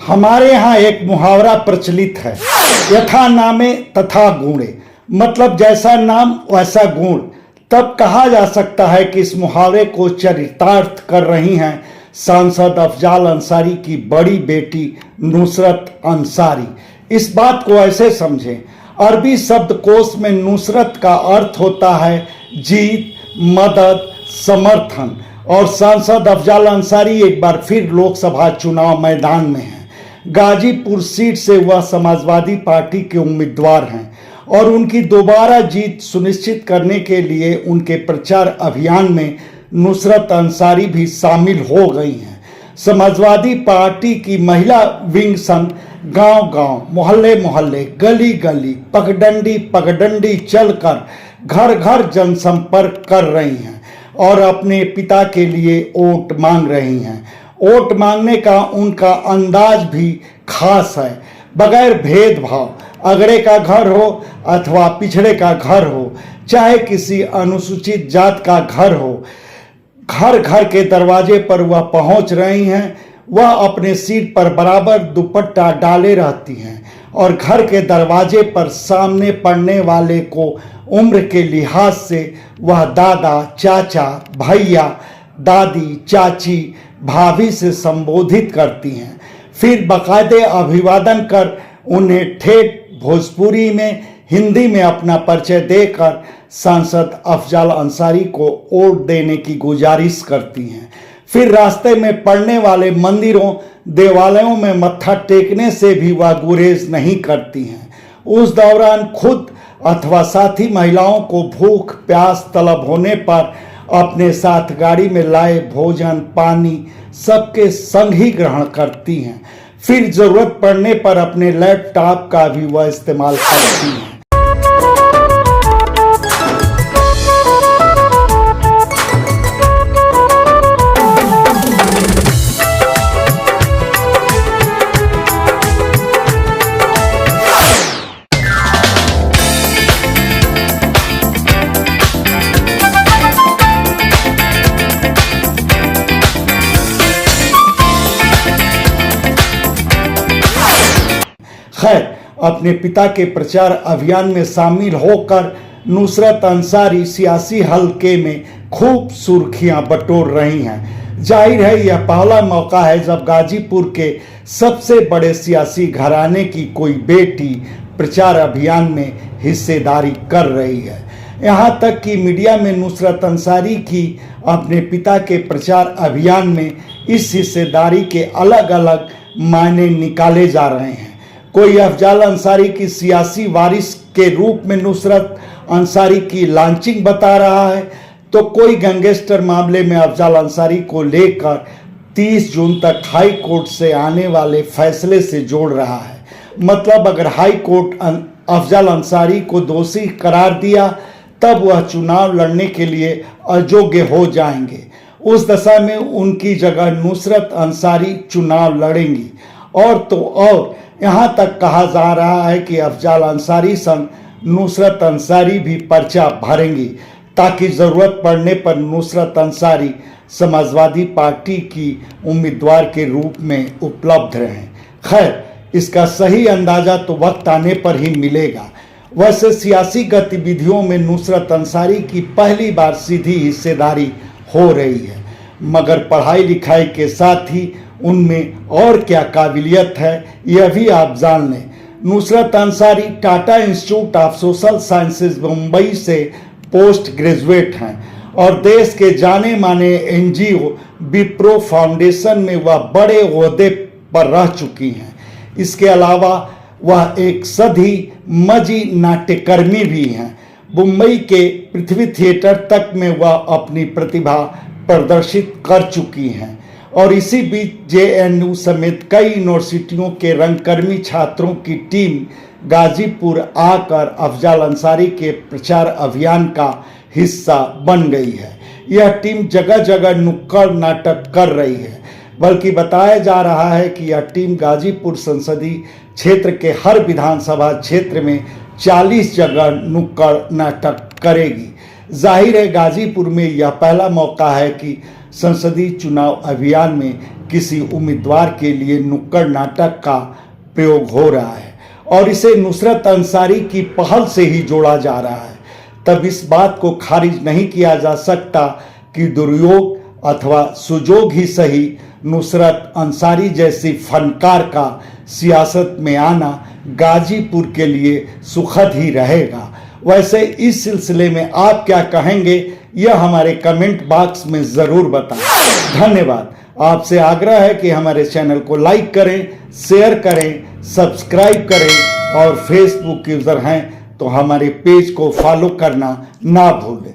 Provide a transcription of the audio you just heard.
हमारे यहाँ एक मुहावरा प्रचलित है, यथा नामे तथा गुणे, मतलब जैसा नाम वैसा गुण। तब कहा जा सकता है कि इस मुहावरे को चरितार्थ कर रही हैं सांसद अफजाल अंसारी की बड़ी बेटी नुसरत अंसारी। इस बात को ऐसे समझें, अरबी शब्दकोश में नुसरत का अर्थ होता है जीत, मदद, समर्थन। और सांसद अफजाल अंसारी एक बार फिर लोकसभा चुनाव मैदान में हैं। गाजीपुर सीट से वह समाजवादी पार्टी के उम्मीदवार हैं और उनकी दोबारा जीत सुनिश्चित करने के लिए उनके प्रचार अभियान में नुसरत अंसारी भी शामिल हो गई हैं। समाजवादी पार्टी की महिला विंग संघ गांव-गांव, मोहल्ले-मोहल्ले, गली-गली, पगडंडी चलकर घर घर जनसंपर्क कर रही हैं और अपने पिता के लिए वोट मांग रही हैं। वोट मांगने का उनका अंदाज भी खास है, बगैर भेदभाव। अगड़े का घर हो अथवा पिछड़े का घर हो, चाहे किसी अनुसूचित जात का घर हो, घर घर के दरवाजे पर वह पहुंच रही हैं। वह अपने सीट पर बराबर दुपट्टा डाले रहती हैं और घर के दरवाजे पर सामने पड़ने वाले को उम्र के लिहाज से वह दादा, चाचा, भैया, दादी, चाची, भाभी से संबोधित करती हैं। फिर बाकायदे अभिवादन कर उन्हें ठेठ भोजपुरी में, हिंदी में अपना परिचय देकर सांसद अफजाल अंसारी को वोट देने की गुजारिश करती हैं। फिर रास्ते में पड़ने वाले मंदिरों, देवालयों में मत्था टेकने से भी वह गुरेज नहीं करती हैं। उस दौरान खुद अथवा साथी महिलाओं को भूख प्यास तलब होने पर अपने साथ गाड़ी में लाए भोजन पानी सबके संग ही ग्रहण करती हैं। फिर जरूरत पड़ने पर अपने लैपटॉप का भी वह इस्तेमाल करती हैं। खैर, अपने पिता के प्रचार अभियान में शामिल होकर नुसरत अंसारी सियासी हलके में खूब सुर्खियां बटोर रही हैं। जाहिर है यह पहला मौका है जब गाजीपुर के सबसे बड़े सियासी घराने की कोई बेटी प्रचार अभियान में हिस्सेदारी कर रही है। यहाँ तक कि मीडिया में नुसरत अंसारी की अपने पिता के प्रचार अभियान में इस हिस्सेदारी के अलग अलग मायने निकाले जा रहे हैं। कोई अफजाल अंसारी की सियासी वारिस के रूप में नुसरत अंसारी की लॉन्चिंग बता रहा है, तो कोई गैंगस्टर मामले में अफजाल अंसारी को लेकर 30 जून तक हाई कोर्ट से आने वाले फैसले से जोड़ रहा है। मतलब अगर हाई कोर्ट अफजाल अंसारी को दोषी करार दिया तब वह चुनाव लड़ने के लिए अयोग्य हो जाएंगे। उस दशा में उनकी जगह नुसरत अंसारी चुनाव लड़ेंगी। और तो और यहाँ तक कहा जा रहा है कि अफजाल अंसारी संग नुसरत अंसारी भी पर्चा भरेंगी ताकि ज़रूरत पड़ने पर नुसरत अंसारी समाजवादी पार्टी की उम्मीदवार के रूप में उपलब्ध रहें। खैर, इसका सही अंदाज़ा तो वक्त आने पर ही मिलेगा। वैसे सियासी गतिविधियों में नुसरत अंसारी की पहली बार सीधी हिस्सेदारी हो रही है, मगर पढ़ाई लिखाई के साथ ही उनमें और क्या काबिलियत है यह भी आप जान लें। Nusrat Ansari Tata institute of social sciences Mumbai से पोस्ट ग्रेजुएट हैं और देश के जाने माने एनजीओ विप्रो फाउंडेशन में वह बड़े ओहदे पर रह चुकी हैं। इसके अलावा वह एक सधी मजी नाट्यकर्मी भी हैं। मुंबई के पृथ्वी थिएटर तक में वह अपनी प्रतिभा प्रदर्शित कर चुकी हैं और इसी बीच जेएनयू समेत कई यूनिवर्सिटियों के रंगकर्मी छात्रों की टीम गाजीपुर आकर अफजाल अंसारी के प्रचार अभियान का हिस्सा बन गई है। यह टीम जगह जगह नुक्कड़ नाटक कर रही है, बल्कि बताया जा रहा है कि यह टीम गाजीपुर संसदीय क्षेत्र के हर विधानसभा क्षेत्र में 40 जगह नुक्कड़ नाटक करेगी। जाहिर है गाजीपुर में यह पहला मौका है कि संसदीय चुनाव अभियान में किसी उम्मीदवार के लिए नुक्कड़ नाटक का प्रयोग हो रहा है और इसे नुसरत अंसारी की पहल से ही जोड़ा जा रहा है, तब इस बात को खारिज नहीं किया जा सकता कि दुर्योग अथवा सुजोग ही सही नुसरत अंसारी जैसी फनकार का सियासत में आना गाजीपुर के लिए सुखद ही रहेगा। वैसे इस सिलसिले में आप क्या कहेंगे, यह हमारे कमेंट बॉक्स में ज़रूर बताएं। धन्यवाद। आपसे आग्रह है कि हमारे चैनल को लाइक करें, शेयर करें, सब्सक्राइब करें और फेसबुक यूज़र हैं तो हमारे पेज को फॉलो करना ना भूलें।